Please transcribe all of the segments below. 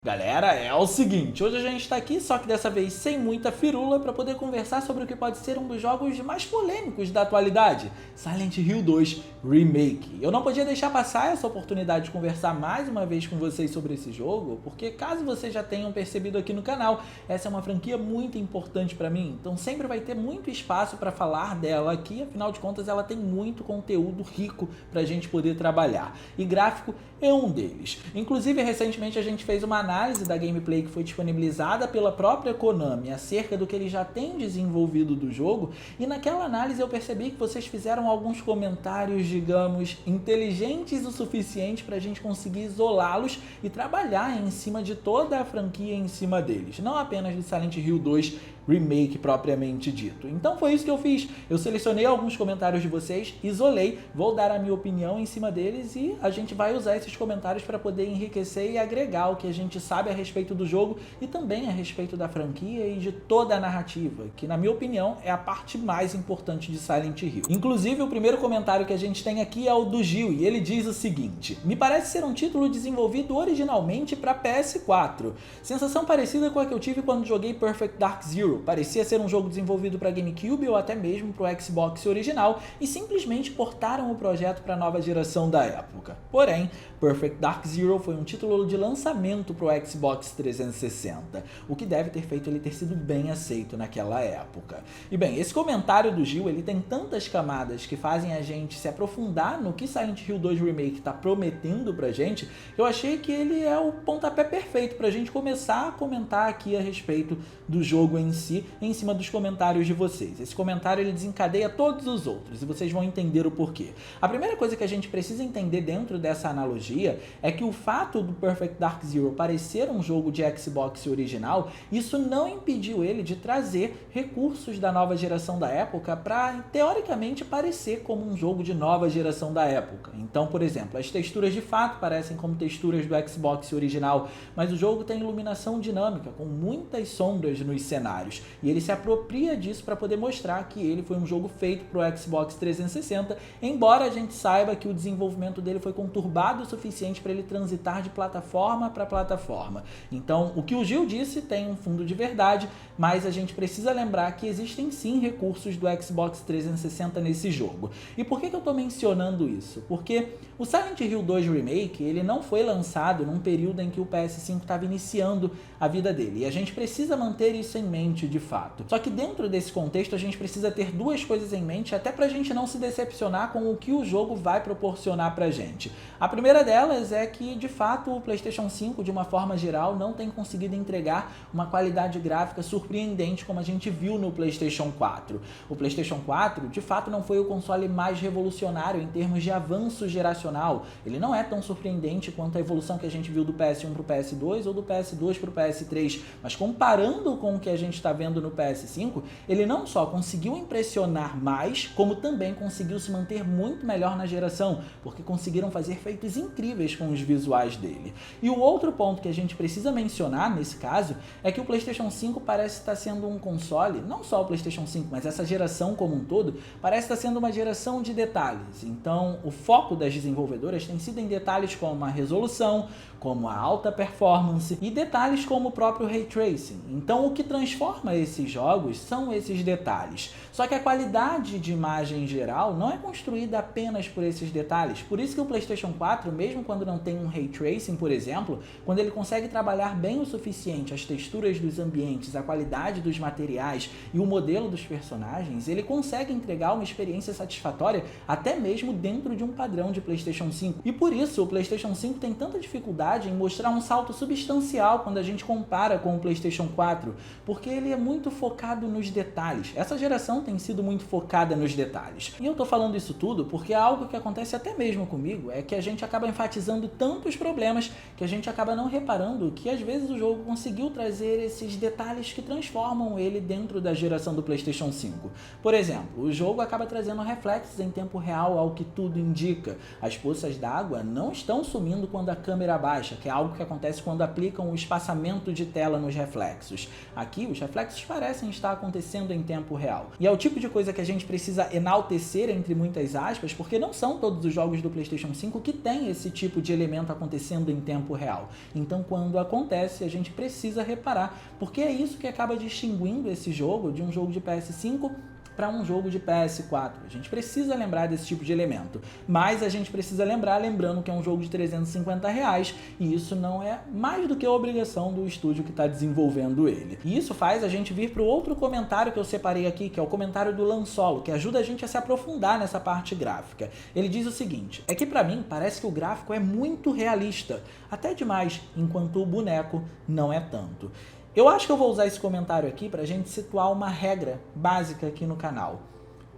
Galera, é o seguinte, hoje a gente está aqui, só que dessa vez sem muita firula, para poder conversar sobre o que pode ser um dos jogos mais polêmicos da atualidade, Silent Hill 2 Remake. Eu não podia deixar passar essa oportunidade de conversar mais uma vez com vocês sobre esse jogo, porque caso vocês já tenham percebido aqui no canal, essa é uma franquia muito importante para mim, então sempre vai ter muito espaço para falar dela aqui, afinal de contas ela tem muito conteúdo rico para a gente poder trabalhar, e gráfico é um deles. Inclusive, recentemente a gente fez uma análise da gameplay que foi disponibilizada pela própria Konami acerca do que ele já tem desenvolvido do jogo, e naquela análise eu percebi que vocês fizeram alguns comentários, digamos, inteligentes o suficiente para a gente conseguir isolá-los e trabalhar em cima de toda a franquia em cima deles, não apenas do Silent Hill 2 Remake propriamente dito. Então foi isso que eu fiz, eu selecionei alguns comentários de vocês, isolei, vou dar a minha opinião em cima deles e a gente vai usar esses comentários para poder enriquecer e agregar o que a gente sabe a respeito do jogo e também a respeito da franquia e de toda a narrativa, que na minha opinião é a parte mais importante de Silent Hill. Inclusive o primeiro comentário que a gente tem aqui é o do Gil e ele diz o seguinte: me parece ser um título desenvolvido originalmente para PS4, sensação parecida com a que eu tive quando joguei Perfect Dark Zero, parecia ser um jogo desenvolvido para GameCube ou até mesmo para o Xbox original e simplesmente portaram o projeto para a nova geração da época. Porém, Perfect Dark Zero foi um título de lançamento para o Xbox 360, o que deve ter feito ele ter sido bem aceito naquela época. E bem, esse comentário do Gil ele tem tantas camadas que fazem a gente se aprofundar no que Silent Hill 2 Remake está prometendo pra gente, que eu achei que ele é o pontapé perfeito pra gente começar a comentar aqui a respeito do jogo em si, em cima dos comentários de vocês. Esse comentário ele desencadeia todos os outros e vocês vão entender o porquê. A primeira coisa que a gente precisa entender dentro dessa analogia é que o fato do Perfect Dark Zero parecer um jogo de Xbox original, isso não impediu ele de trazer recursos da nova geração da época para, teoricamente, parecer como um jogo de nova geração da época. Então, por exemplo, as texturas de fato parecem como texturas do Xbox original, mas o jogo tem iluminação dinâmica, com muitas sombras nos cenários, e ele se apropria disso para poder mostrar que ele foi um jogo feito para o Xbox 360, embora a gente saiba que o desenvolvimento dele foi conturbado o suficiente para ele transitar de plataforma para plataforma. Então, o que o Gil disse tem um fundo de verdade, mas a gente precisa lembrar que existem sim recursos do Xbox 360 nesse jogo. E por que eu estou mencionando isso? Porque o Silent Hill 2 Remake ele não foi lançado num período em que o PS5 estava iniciando a vida dele, e a gente precisa manter isso em mente de fato. Só que dentro desse contexto a gente precisa ter duas coisas em mente, até pra gente não se decepcionar com o que o jogo vai proporcionar pra gente. A primeira delas é que, de fato, o PlayStation 5, de uma forma geral, não tem conseguido entregar uma qualidade gráfica surpreendente como a gente viu no PlayStation 4. O PlayStation 4, de fato, não foi o console mais revolucionário em termos de avanço geracional. Ele não é tão surpreendente quanto a evolução que a gente viu do PS1 pro PS2 ou do PS2 pro PS3, mas comparando com o que a gente está vendo no PS5, ele não só conseguiu impressionar mais, como também conseguiu se manter muito melhor na geração, porque conseguiram fazer feitos incríveis com os visuais dele. E o outro ponto que a gente precisa mencionar nesse caso é que o PlayStation 5 parece estar sendo um console, não só o PlayStation 5, mas essa geração como um todo, parece estar sendo uma geração de detalhes. Então, o foco das desenvolvedoras tem sido em detalhes como a resolução, como a alta performance e detalhes como o próprio Ray Tracing. Então, o que transforma esses jogos são esses detalhes. Só que a qualidade de imagem em geral não é construída apenas por esses detalhes. Por isso que o PlayStation 4, mesmo quando não tem um Ray Tracing, por exemplo, quando ele consegue trabalhar bem o suficiente as texturas dos ambientes, a qualidade dos materiais e o modelo dos personagens, ele consegue entregar uma experiência satisfatória até mesmo dentro de um padrão de PlayStation 5. E por isso o PlayStation 5 tem tanta dificuldade em mostrar um salto substancial quando a gente compara com o PlayStation 4, porque ele é muito focado nos detalhes. Essa geração tem sido muito focada nos detalhes. E eu tô falando isso tudo porque algo que acontece até mesmo comigo é que a gente acaba enfatizando tantos problemas que a gente acaba não reparando que às vezes o jogo conseguiu trazer esses detalhes que transformam ele dentro da geração do PlayStation 5. Por exemplo, o jogo acaba trazendo reflexos em tempo real ao que tudo indica. As poças d'água não estão sumindo quando a câmera baixa, que é algo que acontece quando aplicam o espaçamento de tela nos reflexos. Aqui os reflexos reflexos parecem estar acontecendo em tempo real. E é o tipo de coisa que a gente precisa enaltecer, entre muitas aspas, porque não são todos os jogos do PlayStation 5 que têm esse tipo de elemento acontecendo em tempo real. Então, quando acontece, a gente precisa reparar, porque é isso que acaba distinguindo esse jogo de um jogo de PS5 para um jogo de PS4. A gente precisa lembrar desse tipo de elemento, mas a gente precisa lembrando que é um jogo de R$350 e isso não é mais do que a obrigação do estúdio que está desenvolvendo ele. E isso faz a gente vir para o outro comentário que eu separei aqui, que é o comentário do Lansolo, que ajuda a gente a se aprofundar nessa parte gráfica. Ele diz o seguinte: é que para mim parece que o gráfico é muito realista, até demais, enquanto o boneco não é tanto. Eu acho que eu vou usar esse comentário aqui para a gente situar uma regra básica aqui no canal.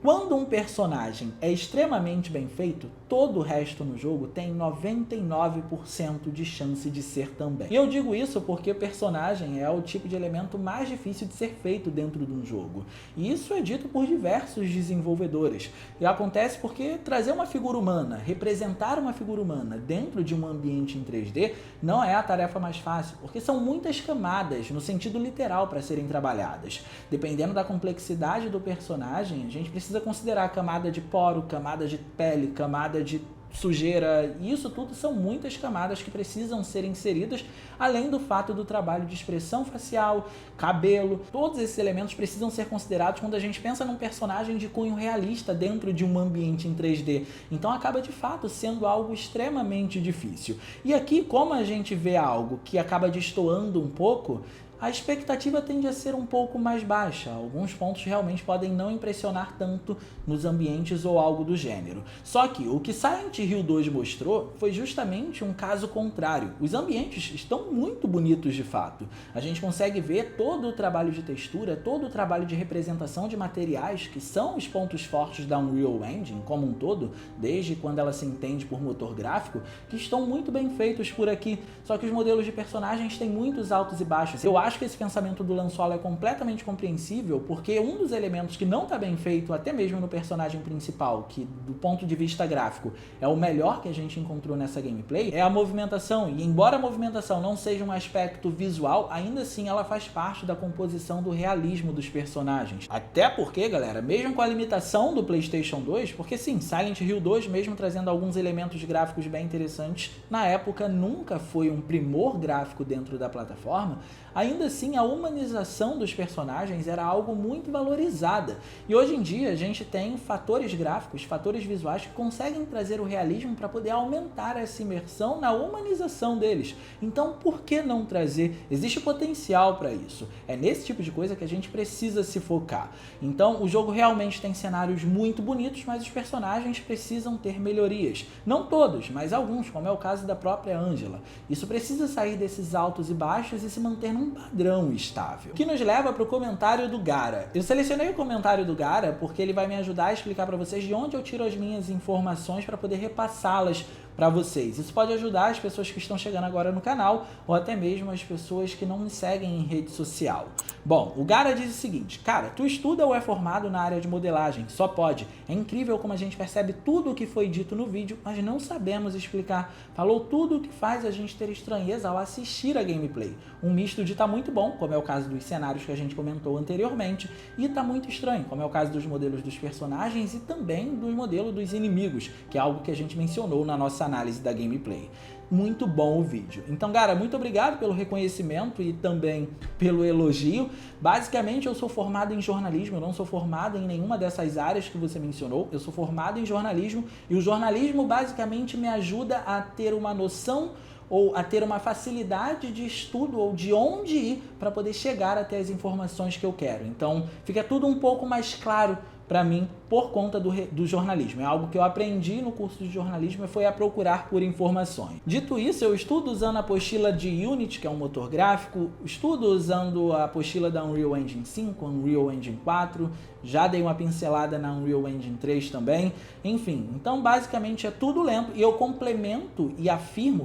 Quando um personagem é extremamente bem feito, todo o resto no jogo tem 99% de chance de ser também. E eu digo isso porque o personagem é o tipo de elemento mais difícil de ser feito dentro de um jogo. E isso é dito por diversos desenvolvedores. E acontece porque trazer uma figura humana, representar uma figura humana dentro de um ambiente em 3D não é a tarefa mais fácil, porque são muitas camadas, no sentido literal, para serem trabalhadas. Dependendo da complexidade do personagem, a gente precisa considerar camada de poro, camada de pele, camada de sujeira, e isso tudo são muitas camadas que precisam ser inseridas, além do fato do trabalho de expressão facial, cabelo. Todos esses elementos precisam ser considerados quando a gente pensa num personagem de cunho realista dentro de um ambiente em 3D. Então acaba de fato sendo algo extremamente difícil. E aqui, como a gente vê algo que acaba destoando um pouco, a expectativa tende a ser um pouco mais baixa. Alguns pontos realmente podem não impressionar tanto nos ambientes ou algo do gênero. Só que o que Silent Hill 2 mostrou foi justamente um caso contrário. Os ambientes estão muito bonitos de fato. A gente consegue ver todo o trabalho de textura, todo o trabalho de representação de materiais, que são os pontos fortes da Unreal Engine como um todo, desde quando ela se entende por motor gráfico, que estão muito bem feitos por aqui. Só que os modelos de personagens têm muitos altos e baixos. Eu acho que esse pensamento do Lansolo é completamente compreensível, porque um dos elementos que não está bem feito, até mesmo no personagem principal, que do ponto de vista gráfico é o melhor que a gente encontrou nessa gameplay, é a movimentação. E embora a movimentação não seja um aspecto visual, ainda assim ela faz parte da composição do realismo dos personagens. Até porque, galera, mesmo com a limitação do PlayStation 2, porque sim, Silent Hill 2, mesmo trazendo alguns elementos gráficos bem interessantes, na época nunca foi um primor gráfico dentro da plataforma, ainda assim a humanização dos personagens era algo muito valorizada. E hoje em dia a gente tem fatores gráficos, fatores visuais que conseguem trazer o realismo para poder aumentar essa imersão na humanização deles. Então por que não trazer? Existe potencial para isso. É nesse tipo de coisa que a gente precisa se focar. Então o jogo realmente tem cenários muito bonitos, mas os personagens precisam ter melhorias. Não todos, mas alguns, como é o caso da própria Angela. Isso precisa sair desses altos e baixos e se manter num padrão estável. Que nos leva para o comentário do Gara. Eu selecionei o comentário do Gara porque ele vai me ajudar a explicar para vocês de onde eu tiro as minhas informações para poder repassá-las para vocês. Isso pode ajudar as pessoas que estão chegando agora no canal ou até mesmo as pessoas que não me seguem em rede social. Bom, o Gara diz o seguinte: cara, tu estuda ou é formado na área de modelagem? Só pode. É incrível como a gente percebe tudo o que foi dito no vídeo, mas não sabemos explicar. Falou tudo o que faz a gente ter estranheza ao assistir a gameplay. Um misto de tá muito bom, como é o caso dos cenários que a gente comentou anteriormente, e tá muito estranho, como é o caso dos modelos dos personagens e também do modelo dos inimigos, que é algo que a gente mencionou na nossa análise da gameplay. Muito bom o vídeo. Então, Gara, muito obrigado pelo reconhecimento e também pelo elogio. Basicamente, eu sou formado em jornalismo, eu não sou formado em nenhuma dessas áreas que você mencionou. Eu sou formado em jornalismo e o jornalismo basicamente me ajuda a ter uma noção ou a ter uma facilidade de estudo ou de onde ir para poder chegar até as informações que eu quero. Então, fica tudo um pouco mais claro para mim por conta do jornalismo. É algo que eu aprendi no curso de jornalismo e foi a procurar por informações. Dito isso, eu estudo usando a apostila de Unity, que é um motor gráfico, estudo usando a apostila da Unreal Engine 5, Unreal Engine 4, já dei uma pincelada na Unreal Engine 3 também, enfim. Então, basicamente, é tudo lento e eu complemento e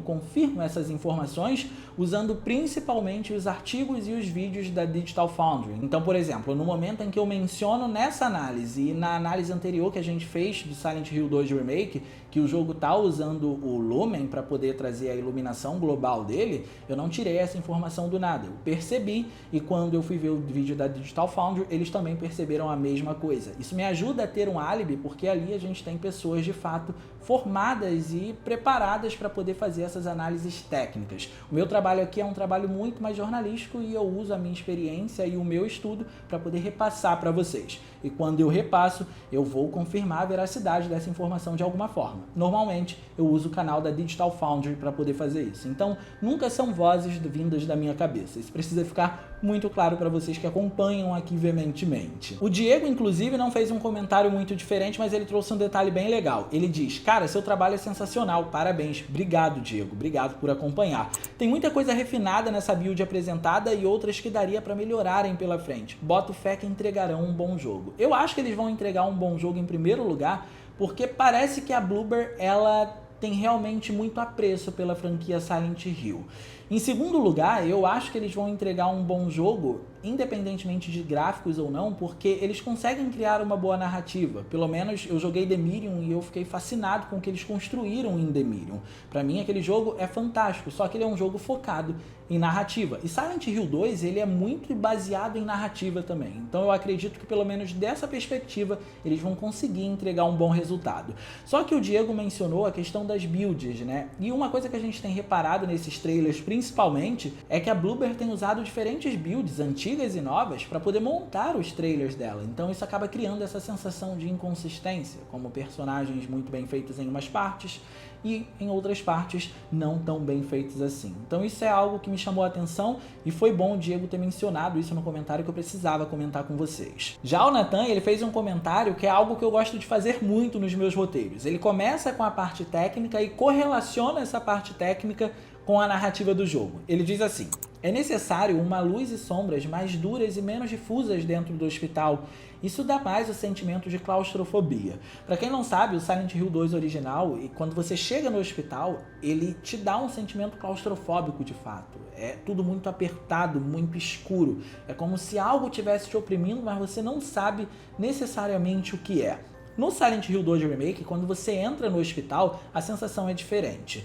confirmo essas informações usando principalmente os artigos e os vídeos da Digital Foundry. Então, por exemplo, no momento em que eu menciono nessa análise e na análise anterior que a gente fez de Silent Hill 2 Remake, que o jogo está usando o Lumen para poder trazer a iluminação global dele, eu não tirei essa informação do nada. Eu percebi, e quando eu fui ver o vídeo da Digital Foundry, eles também perceberam a mesma coisa. Isso me ajuda a ter um álibi, porque ali a gente tem pessoas de fato formadas e preparadas para poder fazer essas análises técnicas. O meu trabalho aqui é um trabalho muito mais jornalístico e eu uso a minha experiência e o meu estudo para poder repassar para vocês. E quando eu repasso, eu vou confirmar a veracidade dessa informação de alguma forma. Normalmente, eu uso o canal da Digital Foundry para poder fazer isso. Então, nunca são vozes vindas da minha cabeça. Isso precisa ficar muito claro para vocês que acompanham aqui veementemente. O Diego, inclusive, não fez um comentário muito diferente, mas ele trouxe um detalhe bem legal. Ele diz: cara, seu trabalho é sensacional, parabéns. Obrigado, Diego, obrigado por acompanhar. Tem muita coisa refinada nessa build apresentada e outras que daria para melhorarem pela frente. Boto fé que entregarão um bom jogo. Eu acho que eles vão entregar um bom jogo em primeiro lugar, porque parece que a Bloober, ela tem realmente muito apreço pela franquia Silent Hill. Em segundo lugar, eu acho que eles vão entregar um bom jogo, independentemente de gráficos ou não, porque eles conseguem criar uma boa narrativa. Pelo menos eu joguei The Medium e eu fiquei fascinado com o que eles construíram em The Medium. Pra mim, aquele jogo é fantástico, só que ele é um jogo focado em narrativa. E Silent Hill 2, ele é muito baseado em narrativa também. Então eu acredito que pelo menos dessa perspectiva, eles vão conseguir entregar um bom resultado. Só que o Diego mencionou a questão das builds, né? E uma coisa que a gente tem reparado nesses trailers, principalmente, é que a Bloober tem usado diferentes builds, antigas e novas, para poder montar os trailers dela. Então isso acaba criando essa sensação de inconsistência, como personagens muito bem feitos em umas partes e em outras partes não tão bem feitos assim. Então isso é algo que me chamou a atenção e foi bom o Diego ter mencionado isso no comentário que eu precisava comentar com vocês. Já o Nathan, ele fez um comentário que é algo que eu gosto de fazer muito nos meus roteiros. Ele começa com a parte técnica e correlaciona essa parte técnica com a narrativa do jogo. Ele diz assim: é necessário uma luz e sombras mais duras e menos difusas dentro do hospital. Isso dá mais o sentimento de claustrofobia. Para quem não sabe, o Silent Hill 2 original, e quando você chega no hospital, ele te dá um sentimento claustrofóbico de fato. É tudo muito apertado, muito escuro. É como se algo estivesse te oprimindo, mas você não sabe necessariamente o que é. No Silent Hill 2 Remake, quando você entra no hospital, a sensação é diferente.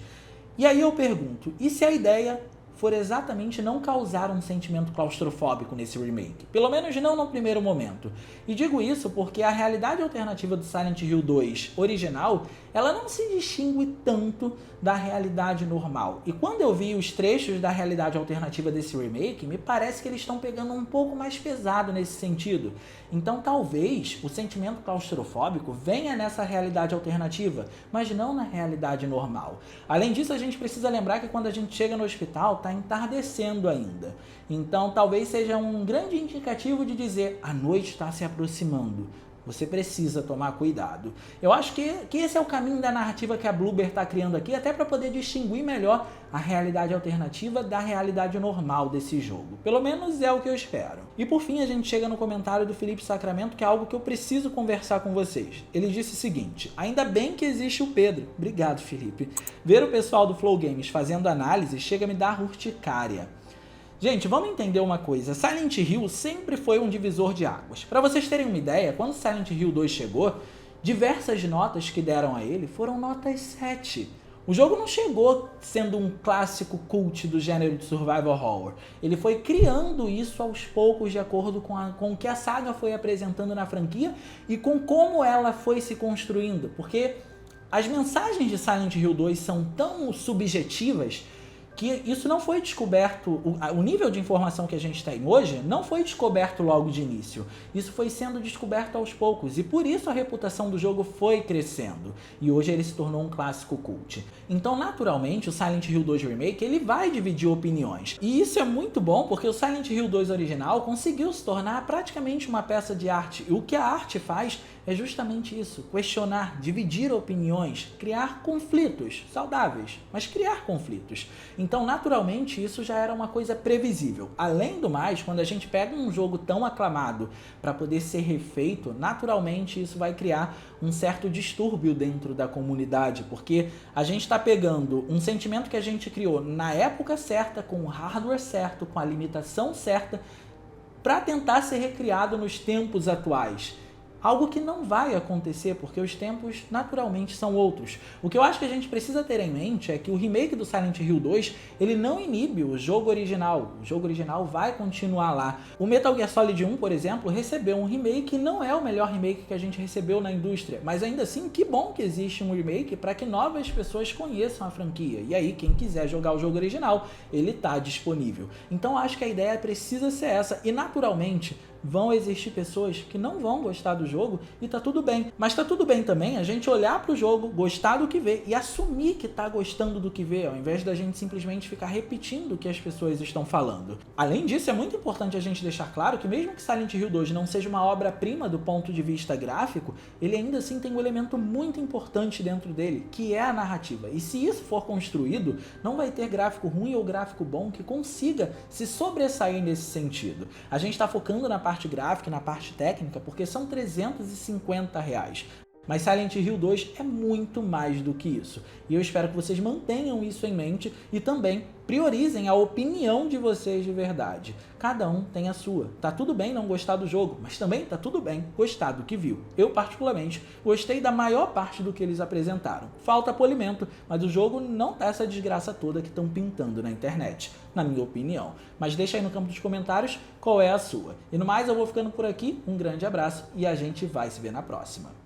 E aí eu pergunto, e se a ideia for exatamente não causar um sentimento claustrofóbico nesse remake? Pelo menos não no primeiro momento. E digo isso porque a realidade alternativa do Silent Hill 2 original, ela não se distingue tanto da realidade normal. E quando eu vi os trechos da realidade alternativa desse remake, me parece que eles estão pegando um pouco mais pesado nesse sentido. Então talvez o sentimento claustrofóbico venha nessa realidade alternativa, mas não na realidade normal. Além disso, a gente precisa lembrar que quando a gente chega no hospital, está entardecendo ainda. Então talvez seja um grande indicativo de dizer: a noite está se aproximando. Você precisa tomar cuidado. Eu acho que esse é o caminho da narrativa que a Bloober está criando aqui, até para poder distinguir melhor a realidade alternativa da realidade normal desse jogo. Pelo menos é o que eu espero. E por fim, a gente chega no comentário do Felipe Sacramento, que é algo que eu preciso conversar com vocês. Ele disse o seguinte: ainda bem que existe o Pedro. Obrigado, Felipe. Ver o pessoal do Flow Games fazendo análise chega a me dar urticária. Gente, vamos entender uma coisa, Silent Hill sempre foi um divisor de águas. Para vocês terem uma ideia, quando Silent Hill 2 chegou, diversas notas que deram a ele foram notas 7. O jogo não chegou sendo um clássico cult do gênero de survival horror. Ele foi criando isso aos poucos de acordo com o que a saga foi apresentando na franquia e com como ela foi se construindo. Porque as mensagens de Silent Hill 2 são tão subjetivas que isso não foi descoberto, o nível de informação que a gente tem hoje não foi descoberto logo de início. Isso foi sendo descoberto aos poucos e por isso a reputação do jogo foi crescendo. E hoje ele se tornou um clássico cult. Então, naturalmente, o Silent Hill 2 Remake ele vai dividir opiniões. E isso é muito bom porque o Silent Hill 2 original conseguiu se tornar praticamente uma peça de arte. E o que a arte faz é justamente isso, questionar, dividir opiniões, criar conflitos saudáveis, mas criar conflitos. Então, Então, naturalmente, isso já era uma coisa previsível. Além do mais, quando a gente pega um jogo tão aclamado para poder ser refeito, naturalmente isso vai criar um certo distúrbio dentro da comunidade, porque a gente está pegando um sentimento que a gente criou na época certa, com o hardware certo, com a limitação certa, para tentar ser recriado nos tempos atuais. Algo que não vai acontecer, porque os tempos naturalmente são outros. O que eu acho que a gente precisa ter em mente é que o remake do Silent Hill 2, ele não inibe o jogo original. O jogo original vai continuar lá. O Metal Gear Solid 1, por exemplo, recebeu um remake, não é o melhor remake que a gente recebeu na indústria, mas ainda assim, que bom que existe um remake para que novas pessoas conheçam a franquia. E aí, quem quiser jogar o jogo original, ele está disponível. Então, acho que a ideia precisa ser essa, e naturalmente, vão existir pessoas que não vão gostar do jogo e tá tudo bem. Mas tá tudo bem também a gente olhar pro jogo, gostar do que vê e assumir que tá gostando do que vê, ao invés da gente simplesmente ficar repetindo o que as pessoas estão falando. Além disso, é muito importante a gente deixar claro que mesmo que Silent Hill 2 não seja uma obra-prima do ponto de vista gráfico, ele ainda assim tem um elemento muito importante dentro dele, que é a narrativa. E se isso for construído, não vai ter gráfico ruim ou gráfico bom que consiga se sobressair nesse sentido. A gente tá focando na parte gráfica e na parte técnica porque são R$350. Mas Silent Hill 2 é muito mais do que isso. E eu espero que vocês mantenham isso em mente e também priorizem a opinião de vocês de verdade. Cada um tem a sua. Tá tudo bem não gostar do jogo, mas também tá tudo bem gostar do que viu. Eu, particularmente, gostei da maior parte do que eles apresentaram. Falta polimento, mas o jogo não tá essa desgraça toda que estão pintando na internet, na minha opinião. Mas deixa aí no campo dos comentários qual é a sua. E no mais, eu vou ficando por aqui. Um grande abraço e a gente vai se ver na próxima.